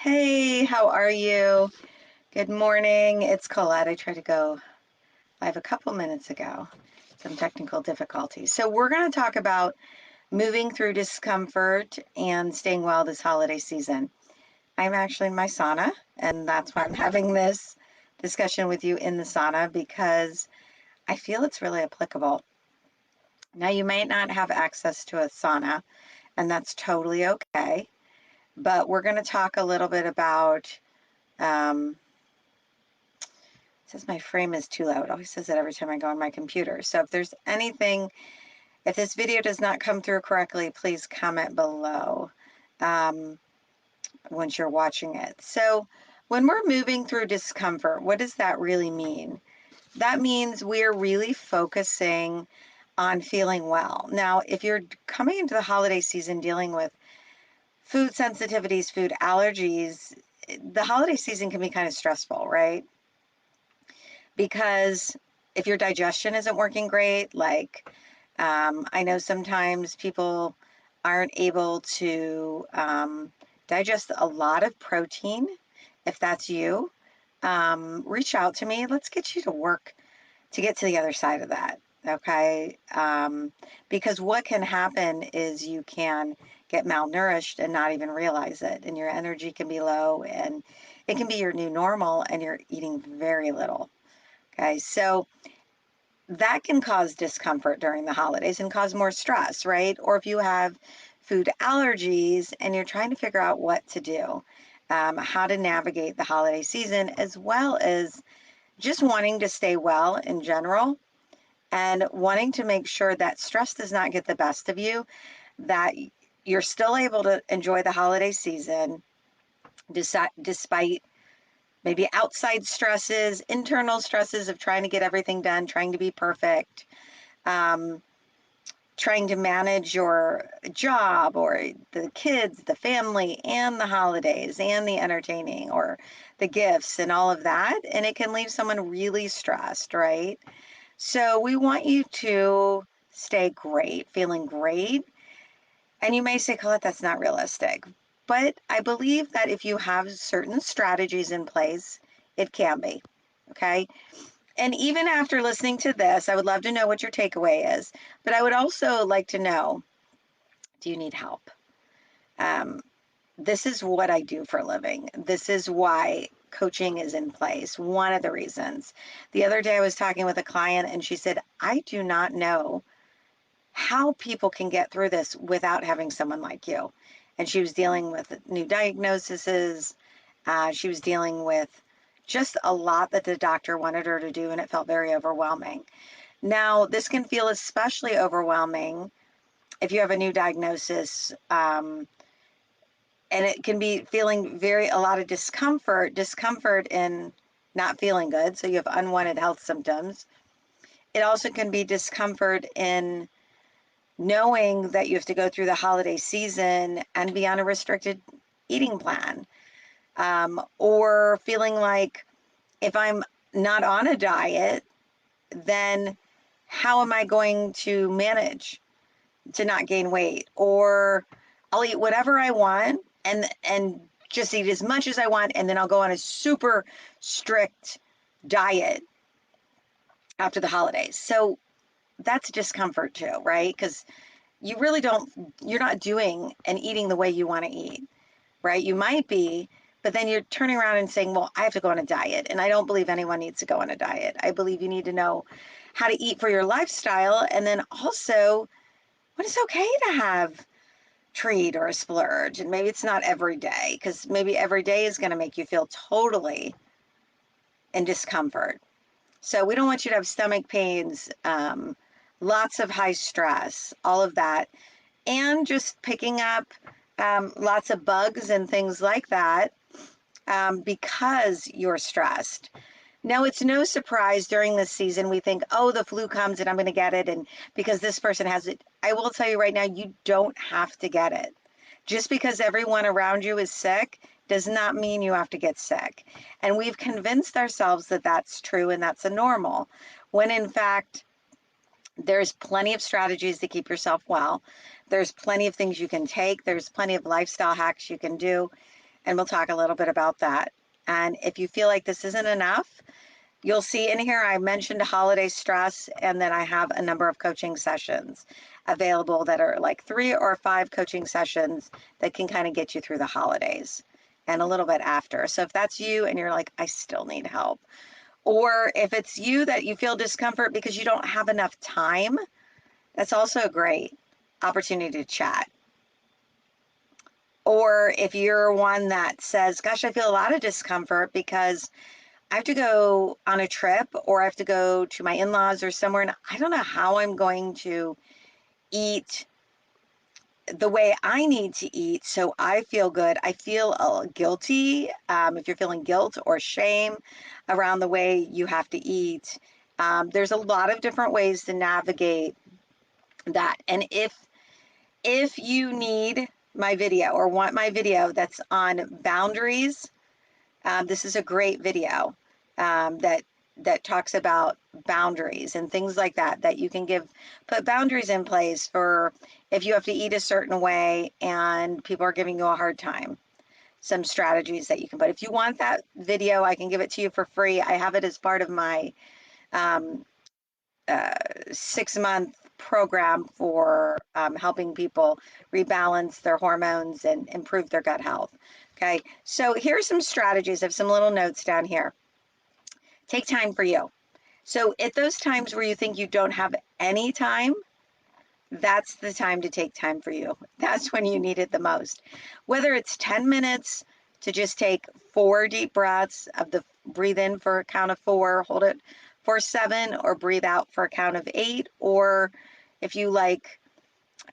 Hey, how are you? Good morning. It's Colette. I tried to go live a couple minutes ago. Some technical difficulties. So we're going to talk about moving through discomfort and staying well this holiday season. I'm actually in my sauna, and that's why I'm having this discussion with you in the sauna because I feel it's really applicable. Now, you might not have access to a sauna, and that's totally okay. But we're going to talk a little bit about um, says my frame is too loud. It always says that every time I go on my computer. So if there's anything, if this video does not come through correctly, please comment below um, once you're watching it. So when we're moving through discomfort, what does that really mean? That means we're really focusing on feeling well. Now, if you're coming into the holiday season dealing with food sensitivities, food allergies, the holiday season can be kind of stressful, right? Because if your digestion isn't working great, I know sometimes people aren't able to digest a lot of protein. If that's you, reach out to me. Let's get you to work to get to the other side of that. Okay. Because what can happen is you can get malnourished and not even realize it, and your energy can be low, and it can be your new normal, and you're eating very little. Okay, so that can cause discomfort during the holidays and cause more stress, right? Or if you have food allergies and you're trying to figure out what to do, how to navigate the holiday season, as well as just wanting to stay well in general and wanting to make sure that stress does not get the best of you, that you're still able to enjoy the holiday season despite maybe outside stresses, internal stresses of trying to get everything done, trying to be perfect, um, trying to manage your job or the kids, the family, and the holidays, and the entertaining or the gifts and all of that. And it can leave someone really stressed, right? So we want you to stay great, feeling great. And you may say, Colette, that's not realistic. But I believe that if you have certain strategies in place, it can be. Okay. And even after listening to this, I would love to know what your takeaway is. But I would also like to know, do you need help? Um, this is what I do for a living. This is why coaching is in place. One of the reasons. The other day I was talking with a client and she said, I do not know how people can get through this without having someone like you. And she was dealing with new diagnoses. She was dealing with just a lot that the doctor wanted her to do, and it felt very overwhelming. Now, this can feel especially overwhelming if you have a new diagnosis, and it can be feeling a lot of discomfort in not feeling good. So you have unwanted health symptoms. It also can be discomfort in knowing that you have to go through the holiday season and be on a restricted eating plan, or feeling like if I'm not on a diet, then how am I going to manage to not gain weight? Or I'll eat whatever I want and just eat as much as I want, and then I'll go on a super strict diet after the holidays. So that's discomfort too, right? Because you really you're not doing and eating the way you want to eat, right? You might be, but then you're turning around and saying, well, I have to go on a diet. And I don't believe anyone needs to go on a diet. I believe you need to know how to eat for your lifestyle. And then also, when it's okay to have treat or a splurge. And maybe it's not every day, because maybe every day is going to make you feel totally in discomfort. So we don't want you to have stomach pains, lots of high stress, all of that, and just picking up lots of bugs and things like that, because you're stressed. Now, it's no surprise during this season we think, oh, the flu comes and I'm going to get it, and because this person has it. I will tell you right now, you don't have to get it. Just because everyone around you is sick does not mean you have to get sick. And we've convinced ourselves that that's true and that's a normal, when in fact, there's plenty of strategies to keep yourself well. There's plenty of things you can take. There's plenty of lifestyle hacks you can do. and we'll talk a little bit about that. And if you feel like this isn't enough, you'll see in here I mentioned holiday stress, and then I have a number of coaching sessions available that are like 3 or 5 coaching sessions that can kind of get you through the holidays and a little bit after. So if that's you and you're like, I still need help, or if it's you that you feel discomfort because you don't have enough time, that's also a great opportunity to chat. Or if you're one that says, gosh, I feel a lot of discomfort because I have to go on a trip or I have to go to my in-laws or somewhere, and I don't know how I'm going to eat the way I need to eat so I feel good. I feel guilty. If you're feeling guilt or shame around the way you have to eat, there's a lot of different ways to navigate that. And if you need my video or want my video that's on boundaries, this is a great video that talks about boundaries and things like that you can put boundaries in place for if you have to eat a certain way and people are giving you a hard time. Some strategies that you can put. If you want that video, I can give it to you for free. I have it as part of my 6-month program for helping people rebalance their hormones and improve their gut health. Okay, so here's some strategies. I have some little notes down here. Take time for you. So at those times where you think you don't have any time, that's the time to take time for you. That's when you need it the most. Whether it's 10 minutes to just take 4 deep breaths of the breathe in for a count of 4, hold it for 7, or breathe out for a count of 8, or if you like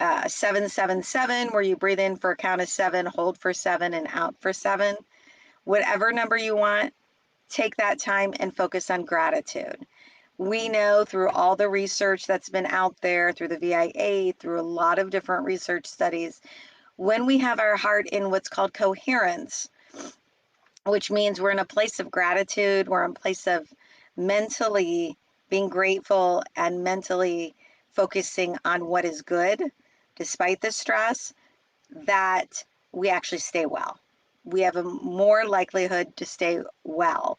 7-7-7, where you breathe in for a count of 7, hold for 7, and out for 7. Whatever number you want, take that time and focus on gratitude. We know through all the research that's been out there, through the VIA, through a lot of different research studies, when we have our heart in what's called coherence, which means we're in a place of gratitude, we're in a place of mentally being grateful and mentally focusing on what is good despite the stress, that we actually stay well. We have a more likelihood to stay well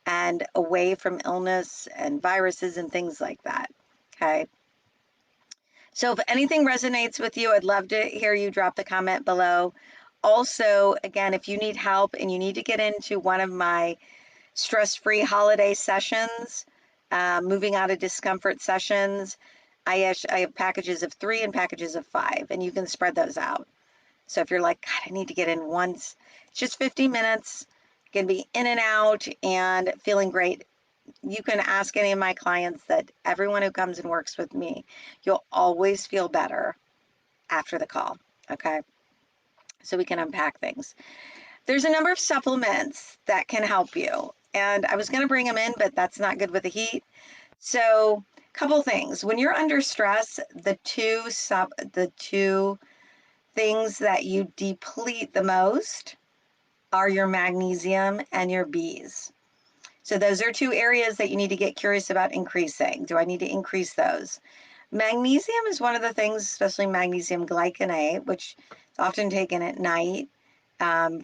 and away from illness and viruses and things like that. Okay. So if anything resonates with you, I'd love to hear you drop the comment below. Also, again, if you need help and you need to get into one of my stress-free holiday sessions, moving out of discomfort sessions, I have packages of 3 and packages of 5, and you can spread those out. So if you're like, God, I need to get in once, it's just 50 minutes, you can be in and out and feeling great. You can ask any of my clients that everyone who comes and works with me, you'll always feel better after the call, okay? So we can unpack things. There's a number of supplements that can help you. And I was going to bring them in, but that's not good with the heat. So a couple things. When you're under stress, the two things that you deplete the most are your magnesium and your Bs. So those are 2 areas that you need to get curious about increasing. Do I need to increase those? Magnesium is one of the things, especially magnesium glycinate, which is often taken at night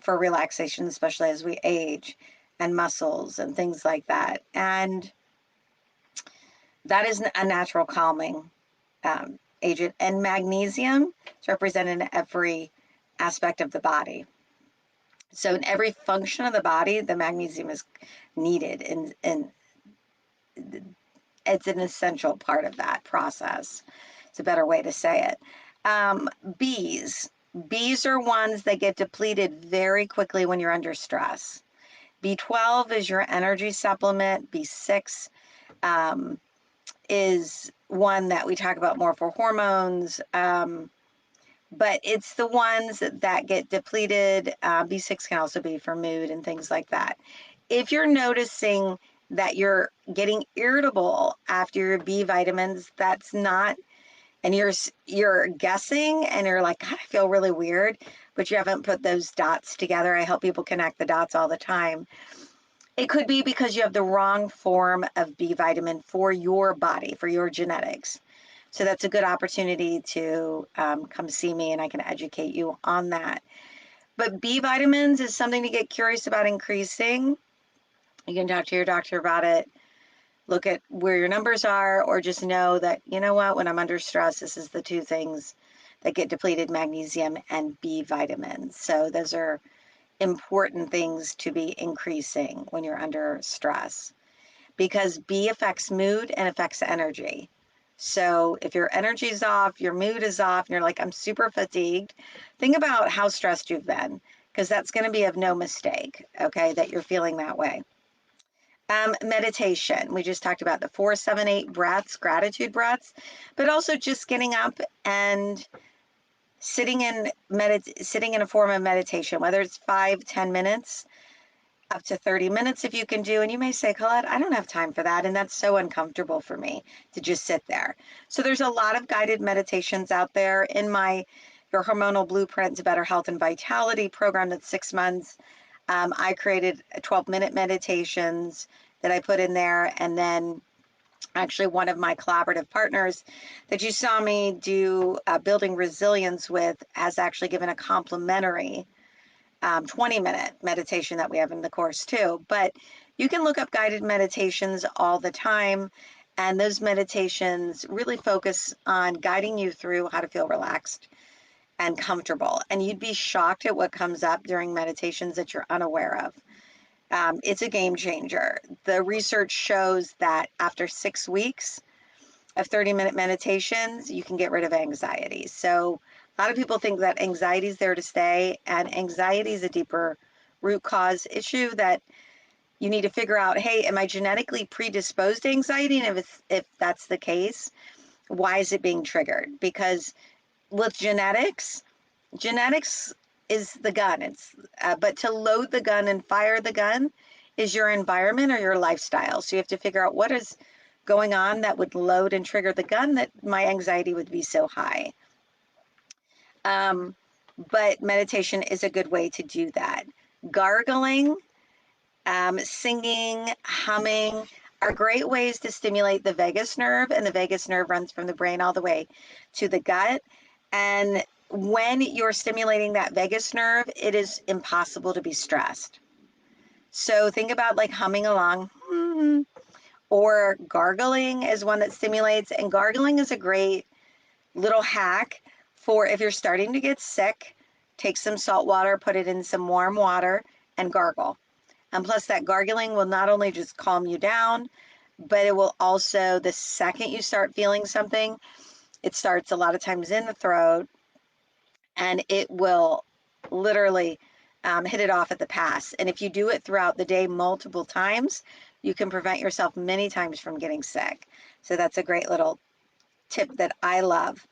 for relaxation, especially as we age, and muscles and things like that. And that is a natural calming agent. And magnesium is represented in every aspect of the body. So in every function of the body, the magnesium is needed, and it's an essential part of that process. It's a better way to say it. Bs. Bs are ones that get depleted very quickly when you're under stress. B12 is your energy supplement. B6 is one that we talk about more for hormones. But it's the ones that get depleted. B6 can also be for mood and things like that. If you're noticing that you're getting irritable after your B vitamins, that's not, and you're guessing and you're like, God, I feel really weird, but you haven't put those dots together. I help people connect the dots all the time. It could be because you have the wrong form of B vitamin for your body, for your genetics. So that's a good opportunity to come see me, and I can educate you on that. But B vitamins is something to get curious about increasing. You can talk to your doctor about it, look at where your numbers are, or just know that, you know what, when I'm under stress, this is the two things that get depleted: magnesium and B vitamins. So those are important things to be increasing when you're under stress, because B affects mood and affects energy. So if your energy's off, your mood is off, and you're like, I'm super fatigued, think about how stressed you've been, because that's going to be of no mistake, okay, that you're feeling that way. Meditation. We just talked about the 4-7-8 breaths, gratitude breaths, but also just getting up and sitting in a form of meditation, whether it's 5-10 minutes, up to 30 minutes if you can do. And you may say, Colette, I don't have time for that, and that's so uncomfortable for me to just sit there. So there's a lot of guided meditations out there. In my Your Hormonal Blueprint to Better Health and Vitality program, that's 6 months, I created 12-minute meditations that I put in there. And then actually one of my collaborative partners that you saw me do Building Resilience with has actually given a complimentary 20-minute meditation that we have in the course too. But you can look up guided meditations all the time, and those meditations really focus on guiding you through how to feel relaxed and comfortable. And you'd be shocked at what comes up during meditations that you're unaware of. It's a game changer. The research shows that after 6 weeks of 30-minute meditations, you can get rid of anxiety. So a lot of people think that anxiety is there to stay, and anxiety is a deeper root cause issue that you need to figure out, hey, am I genetically predisposed to anxiety? And if that's the case, why is it being triggered? Because with genetics is the gun. But to load the gun and fire the gun is your environment or your lifestyle. So you have to figure out what is going on that would load and trigger the gun that my anxiety would be so high. But meditation is a good way to do that. Gargling, singing, humming are great ways to stimulate the vagus nerve, and the vagus nerve runs from the brain all the way to the gut. And when you're stimulating that vagus nerve, it is impossible to be stressed. So think about like humming along, or gargling is one that stimulates. And gargling is a great little hack for if you're starting to get sick. Take some salt water, put it in some warm water, and gargle. And plus, that gargling will not only just calm you down, but it will also, the second you start feeling something, it starts a lot of times in the throat, and it will literally hit it off at the pass. And if you do it throughout the day multiple times, you can prevent yourself many times from getting sick. So that's a great little tip that I love.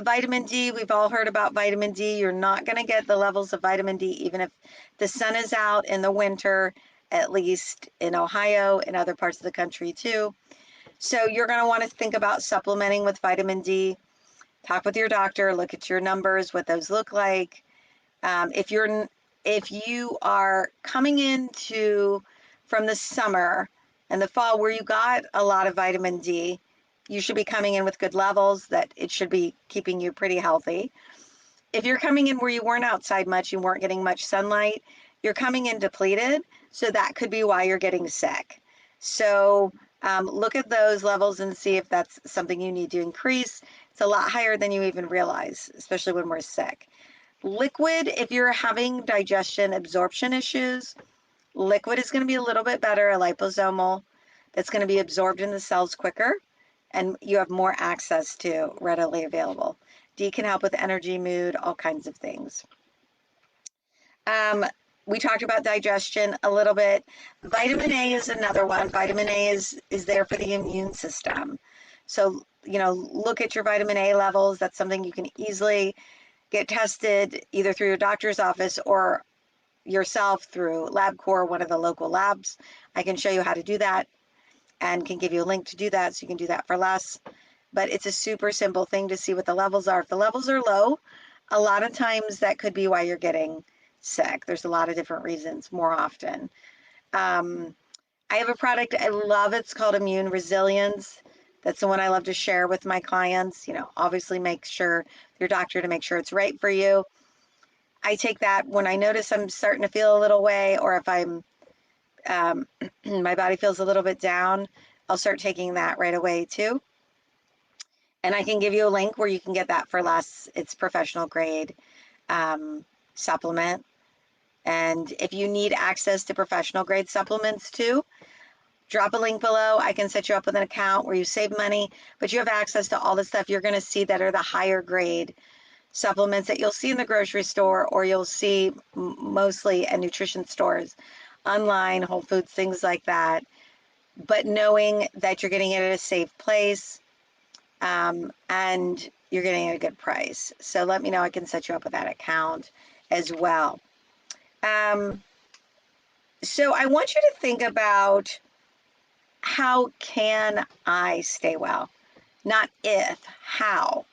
Vitamin D, we've all heard about vitamin D. You're not going to get the levels of vitamin D even if the sun is out in the winter, at least in Ohio and other parts of the country too. So you're going to want to think about supplementing with vitamin D. Talk with your doctor, look at your numbers, what those look like. If you are coming into from the summer and the fall where you got a lot of vitamin D, you should be coming in with good levels, that it should be keeping you pretty healthy. If you're coming in where you weren't outside much, you weren't getting much sunlight, you're coming in depleted, so that could be why you're getting sick. So look at those levels and see if that's something you need to increase. It's a lot higher than you even realize, especially when we're sick. Liquid, if you're having digestion absorption issues, liquid is going to be a little bit better, a liposomal that's going to be absorbed in the cells quicker, and you have more access to readily available. D can help with energy, mood, all kinds of things. We talked about digestion a little bit. Vitamin A is another one. Vitamin A is there for the immune system. So, look at your vitamin A levels. That's something you can easily get tested either through your doctor's office or yourself through LabCorp, one of the local labs. I can show you how to do that and can give you a link to do that, so you can do that for less. But it's a super simple thing to see what the levels are. If the levels are low, a lot of times that could be why you're getting sick. There's a lot of different reasons more often. I have a product I love. It's called Immune Resilience. That's the one I love to share with my clients. Obviously make sure your doctor to make sure it's right for you. I take that when I notice I'm starting to feel a little way, or if I'm my body feels a little bit down, I'll start taking that right away too. And I can give you a link where you can get that for less. It's professional grade supplement. And if you need access to professional grade supplements too, drop a link below. I can set you up with an account where you save money, but you have access to all the stuff you're going to see that are the higher grade supplements that you'll see in the grocery store, or you'll see mostly at nutrition stores, online, Whole Foods, things like that. But knowing that you're getting it at a safe place, and you're getting it at a good price. So let me know. I can set you up with that account as well. So I want you to think about, how can I stay well? Not if, how.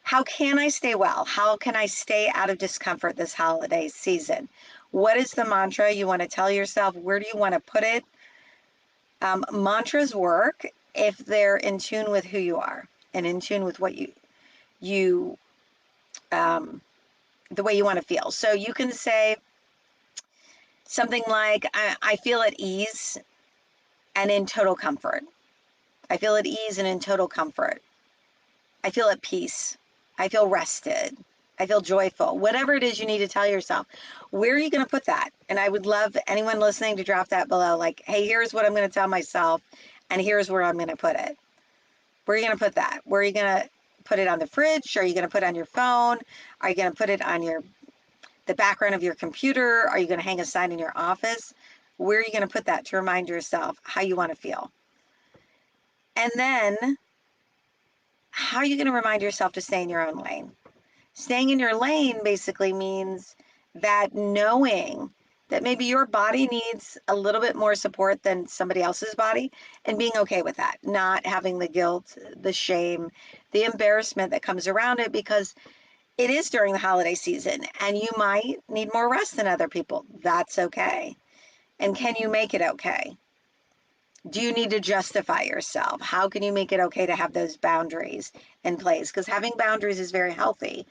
How can I stay well? How can I stay out of discomfort this holiday season? What is the mantra you want to tell yourself? Where do you want to put it? Mantras work if they're in tune with who you are and in tune with what you the way you want to feel. So you can say something like, I feel at ease and in total comfort. I feel at ease and in total comfort. I feel at peace. I feel rested. I feel joyful. Whatever it is you need to tell yourself, where are you going to put that? And I would love anyone listening to drop that below. Like, hey, here's what I'm going to tell myself, and here's where I'm going to put it. Where are you going to put that? Where are you going to put it on the fridge? Are you going to put it on your phone? Are you going to put it on the background of your computer? Are you going to hang a sign in your office? Where are you going to put that to remind yourself how you want to feel? And then, how are you going to remind yourself to stay in your own lane? Staying in your lane basically means that knowing that maybe your body needs a little bit more support than somebody else's body, and being okay with that, not having the guilt, the shame, the embarrassment that comes around it, because it is during the holiday season and you might need more rest than other people. That's okay. And can you make it okay? Do you need to justify yourself? How can you make it okay to have those boundaries in place? Because having boundaries is very healthy.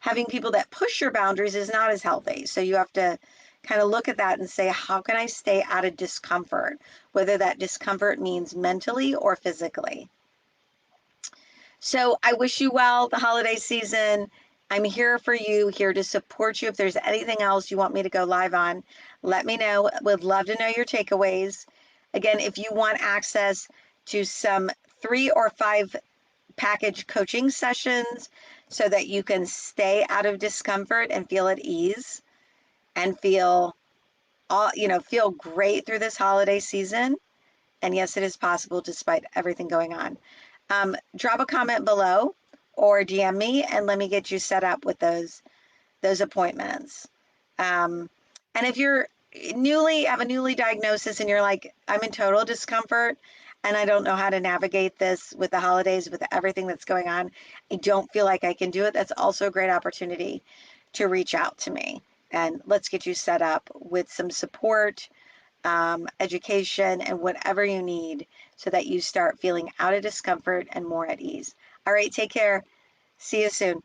Having people that push your boundaries is not as healthy. So you have to kind of look at that and say, how can I stay out of discomfort? Whether that discomfort means mentally or physically. So I wish you well the holiday season. I'm here for you, here to support you. If there's anything else you want me to go live on, let me know. Would love to know your takeaways. Again, if you want access to some 3 or 5 package coaching sessions so that you can stay out of discomfort and feel at ease and feel feel great through this holiday season. And yes, it is possible despite everything going on. Drop a comment below or DM me and let me get you set up with those appointments. And if you're have a newly diagnosis and you're like, I'm in total discomfort and I don't know how to navigate this with the holidays, with everything that's going on, I don't feel like I can do it. That's also a great opportunity to reach out to me, and let's get you set up with some support, education, and whatever you need so that you start feeling out of discomfort and more at ease. All right, take care. See you soon.